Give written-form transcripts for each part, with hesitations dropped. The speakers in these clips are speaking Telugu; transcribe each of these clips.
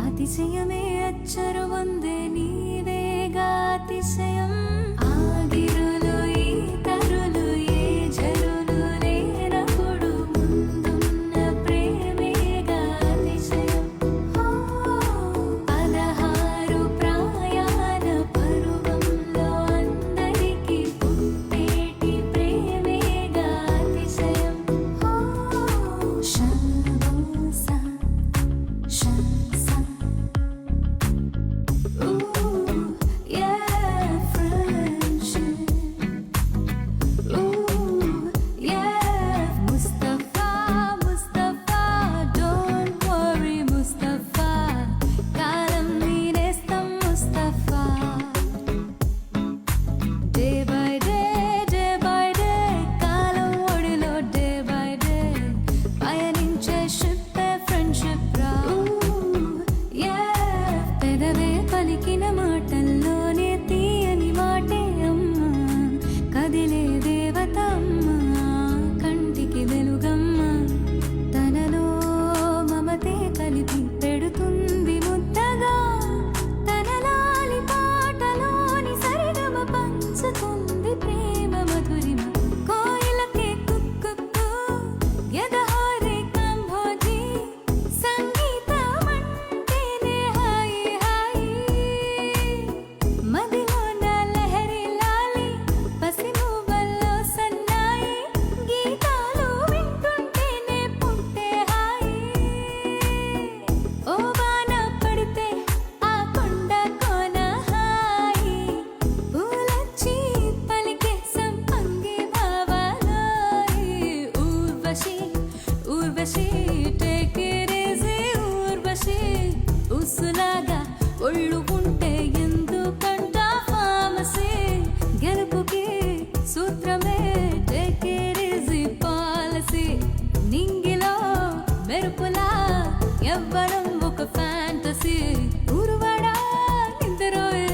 అతిశయమే అచ్చరు వందే నీవేగా అతిశయం ఆగిరులు ఈ తరులు ఏ జరులు లేనప్పుడు ముందున్న ప్రేమేగా అతిశయం 16 ప్రాయాల పరువంలో అందరికీ పుట్టేటి ప్రేమేగా అతిశయం శబోసా పలికిన మాటల్లోనే తీయని మాటే అమ్మా కదిలే దేవతమ్మ కంటికి వెలుగమ్మ తనలో మమతే కలిపి పెడుతుంది ముద్దగా తన లాలి పాటలోని సరిగమ పంచుతుంది ప్రేమ మధురిమ కోయిలకే కుక్కు ఎదహారే కంభోజీ ఉసులాగా ఒళ్ళు ఉంటే ఎందుకంట ఫామసీ గెలుపుకి సూత్రమే టేక్ ఇట్ ఈజీ పాలసీ నింగిలో మెరుపులా ఎవ్వరం ఒక ఫ్యాంటసీ ఊరువాడా నిద్రోయే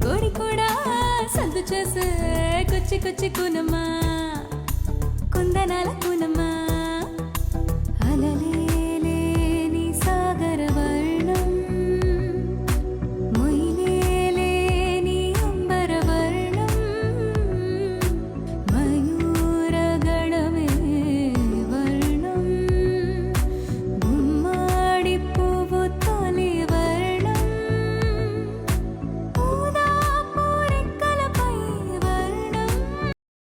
కోడి కూడా సందు చేసే కొచ్చి కొచ్చి కునమా కుందనాల కునమా